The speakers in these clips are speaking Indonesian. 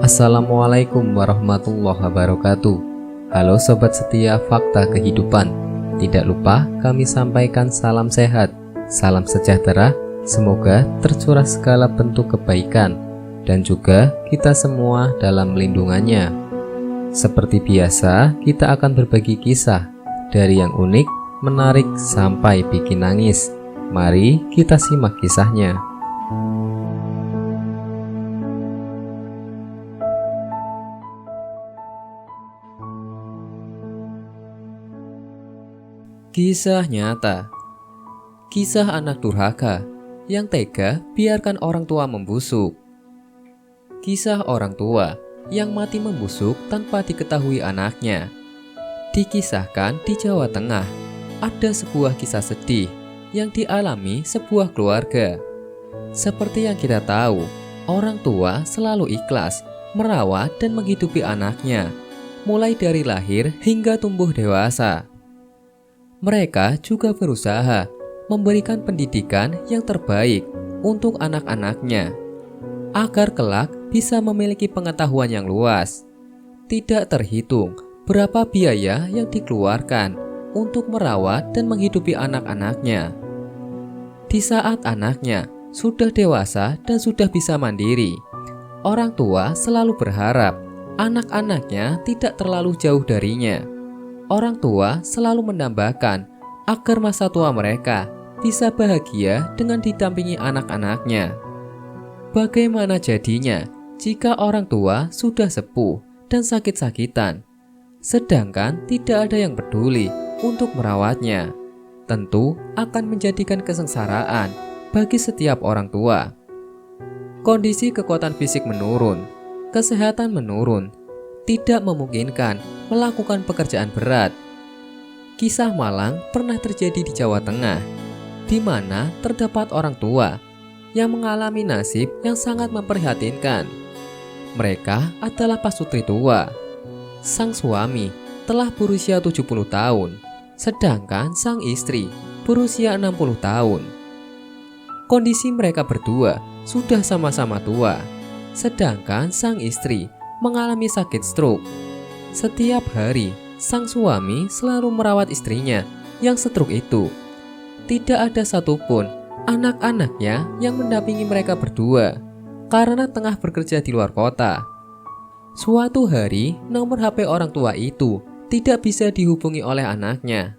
Assalamualaikum warahmatullahi wabarakatuh. Halo sobat setia Fakta Kehidupan. Tidak lupa kami sampaikan salam sehat, salam sejahtera. Semoga tercurah segala bentuk kebaikan dan juga kita semua dalam lindungannya. Seperti biasa, kita akan berbagi kisah dari yang unik, menarik sampai bikin nangis. Mari kita simak kisahnya. Kisah nyata. Kisah anak durhaka yang tega biarkan orang tua membusuk. Kisah orang tua yang mati membusuk tanpa diketahui anaknya. Dikisahkan di Jawa Tengah, ada sebuah kisah sedih yang dialami sebuah keluarga. Seperti yang kita tahu, orang tua selalu ikhlas merawat dan menghidupi anaknya, mulai dari lahir hingga tumbuh dewasa. Mereka juga berusaha memberikan pendidikan yang terbaik untuk anak-anaknya, agar kelak bisa memiliki pengetahuan yang luas. Tidak terhitung berapa biaya yang dikeluarkan untuk merawat dan menghidupi anak-anaknya. Di saat anaknya sudah dewasa dan sudah bisa mandiri, orang tua selalu berharap anak-anaknya tidak terlalu jauh darinya. Orang tua selalu menambahkan agar masa tua mereka bisa bahagia dengan didampingi anak-anaknya. Bagaimana jadinya jika orang tua sudah sepuh dan sakit-sakitan, sedangkan tidak ada yang peduli untuk merawatnya? Tentu akan menjadikan kesengsaraan bagi setiap orang tua. Kondisi kekuatan fisik menurun, kesehatan menurun, tidak memungkinkan melakukan pekerjaan berat. Kisah malang pernah terjadi di Jawa Tengah, di mana terdapat orang tua yang mengalami nasib yang sangat memprihatinkan. Mereka adalah pasutri tua. Sang suami telah berusia 70 tahun, sedangkan sang istri berusia 60 tahun. Kondisi mereka berdua sudah sama-sama tua, sedangkan sang istri mengalami sakit stroke. Setiap hari, sang suami selalu merawat istrinya yang stroke itu. Tidak ada satupun anak-anaknya yang mendampingi mereka berdua, karena tengah bekerja di luar kota. Suatu hari, nomor HP orang tua itu tidak bisa dihubungi oleh anaknya.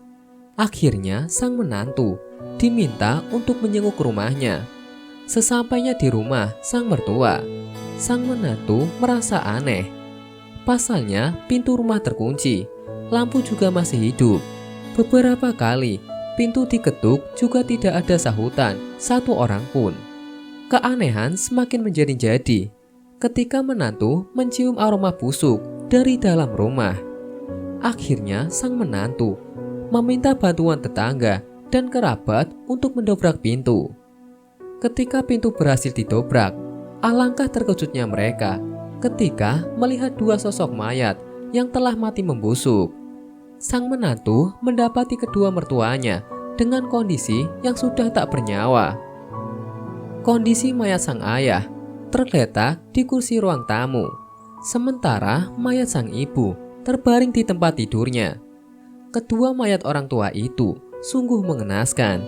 Akhirnya, sang menantu diminta untuk menjenguk ke rumahnya. Sesampainya di rumah sang mertua, sang menantu merasa aneh. Pasalnya, pintu rumah terkunci, lampu juga masih hidup. Beberapa kali, pintu diketuk juga tidak ada sahutan satu orang pun. Keanehan semakin menjadi-jadi ketika menantu mencium aroma busuk dari dalam rumah. Akhirnya, sang menantu meminta bantuan tetangga dan kerabat untuk mendobrak pintu. Ketika pintu berhasil didobrak, alangkah terkejutnya mereka ketika melihat dua sosok mayat yang telah mati membusuk. Sang menantu mendapati kedua mertuanya dengan kondisi yang sudah tak bernyawa. Kondisi mayat sang ayah terletak di kursi ruang tamu, sementara mayat sang ibu terbaring di tempat tidurnya. Kedua mayat orang tua itu sungguh mengenaskan.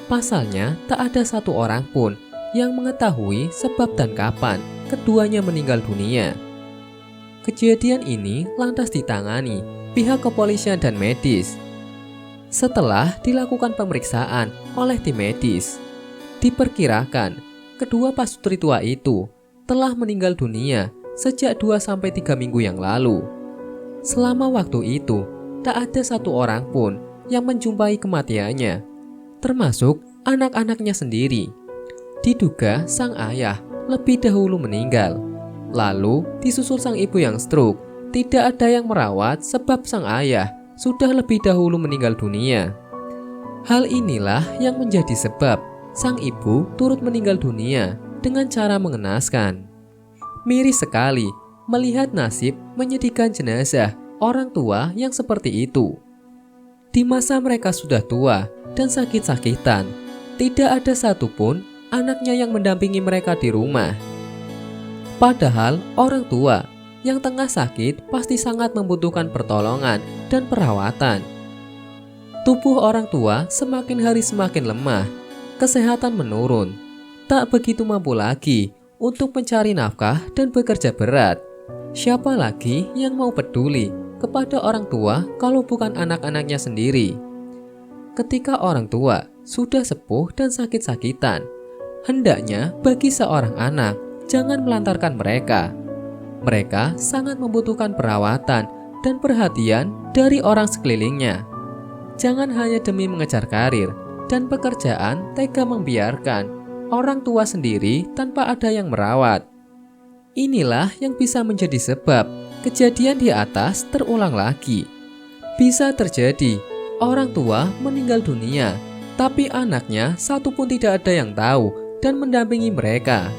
Pasalnya, tak ada satu orang pun yang mengetahui sebab dan kapan keduanya meninggal dunia. Kejadian ini lantas ditangani pihak kepolisian dan medis. Setelah dilakukan pemeriksaan oleh tim medis, diperkirakan kedua pasutri tua itu telah meninggal dunia sejak 2-3 minggu yang lalu. Selama waktu itu, tak ada satu orang pun yang menjumpai kematiannya, termasuk anak-anaknya sendiri. Diduga sang ayah lebih dahulu meninggal, lalu disusul sang ibu yang stroke. Tidak ada yang merawat sebab sang ayah sudah lebih dahulu meninggal dunia. Hal inilah yang menjadi sebab sang ibu turut meninggal dunia dengan cara mengenaskan. Miris sekali melihat nasib menyedihkan jenazah orang tua yang seperti itu. Di masa mereka sudah tua dan sakit-sakitan, tidak ada satupun anaknya yang mendampingi mereka di rumah. Padahal orang tua yang tengah sakit pasti sangat membutuhkan pertolongan dan perawatan. Tubuh orang tua semakin hari semakin lemah, kesehatan menurun, tak begitu mampu lagi untuk mencari nafkah dan bekerja berat. Siapa lagi yang mau peduli kepada orang tua kalau bukan anak-anaknya sendiri? Ketika orang tua sudah sepuh dan sakit-sakitan, hendaknya bagi seorang anak jangan melantarkan mereka. Mereka sangat membutuhkan perawatan dan perhatian dari orang sekelilingnya. Jangan hanya demi mengejar karir dan pekerjaan tega membiarkan orang tua sendiri tanpa ada yang merawat. Inilah yang bisa menjadi sebab kejadian di atas terulang lagi. Bisa terjadi orang tua meninggal dunia, tapi anaknya satu pun tidak ada yang tahu dan mendampingi mereka.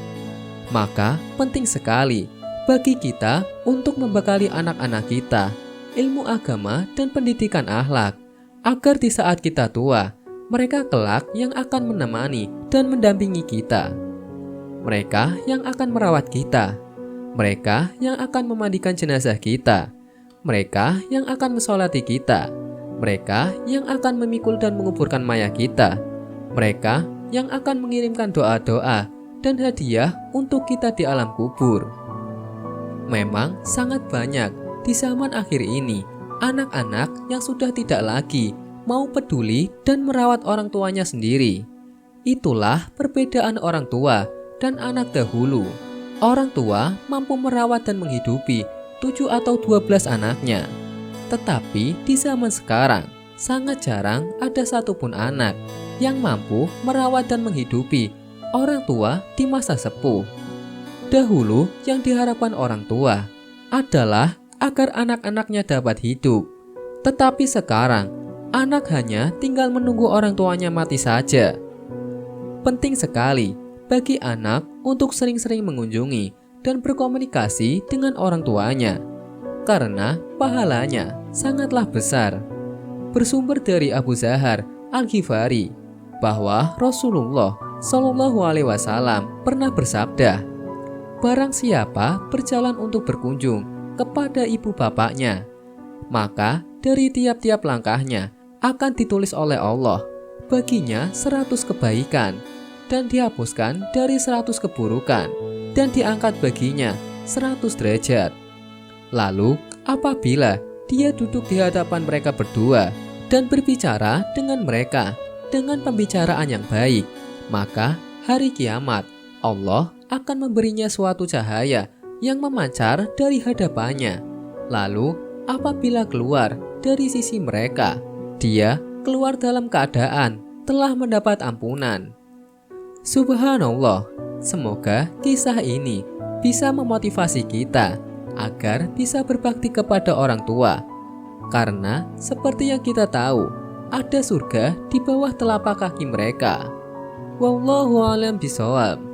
Maka penting sekali bagi kita untuk membekali anak-anak kita ilmu agama dan pendidikan akhlak, agar di saat kita tua, mereka kelak yang akan menemani dan mendampingi kita. Mereka yang akan merawat kita, mereka yang akan memandikan jenazah kita, mereka yang akan mensolati kita, mereka yang akan memikul dan menguburkan mayat kita, mereka yang akan mengirimkan doa-doa dan hadiah untuk kita di alam kubur. Memang sangat banyak di zaman akhir ini anak-anak yang sudah tidak lagi mau peduli dan merawat orang tuanya sendiri. Itulah perbedaan orang tua dan anak dahulu. Orang tua mampu merawat dan menghidupi 7 atau 12 anaknya. Tetapi di zaman sekarang, sangat jarang ada satupun anak yang mampu merawat dan menghidupi orang tua di masa sepuh. Dahulu yang diharapkan orang tua adalah agar anak-anaknya dapat hidup. Tetapi sekarang, anak hanya tinggal menunggu orang tuanya mati saja. Penting sekali bagi anak untuk sering-sering mengunjungi dan berkomunikasi dengan orang tuanya, karena pahalanya sangatlah besar. Bersumber dari Abu Zahar Al-Ghifari bahwa Rasulullah Shallallahu Alaihi Wasallam pernah bersabda, barang siapa berjalan untuk berkunjung kepada ibu bapaknya, maka dari tiap-tiap langkahnya akan ditulis oleh Allah baginya 100 kebaikan, dan dihapuskan dari 100 keburukan, dan diangkat baginya 100 derajat. Lalu apabila dia duduk di hadapan mereka berdua dan berbicara dengan mereka dengan pembicaraan yang baik, maka hari kiamat Allah akan memberinya suatu cahaya yang memancar dari hadapannya. Lalu apabila keluar dari sisi mereka, dia keluar dalam keadaan telah mendapat ampunan. Subhanallah, semoga kisah ini bisa memotivasi kita agar bisa berbakti kepada orang tua. Karena seperti yang kita tahu, ada surga di bawah telapak kaki mereka. Wallahu a'lam bishawab.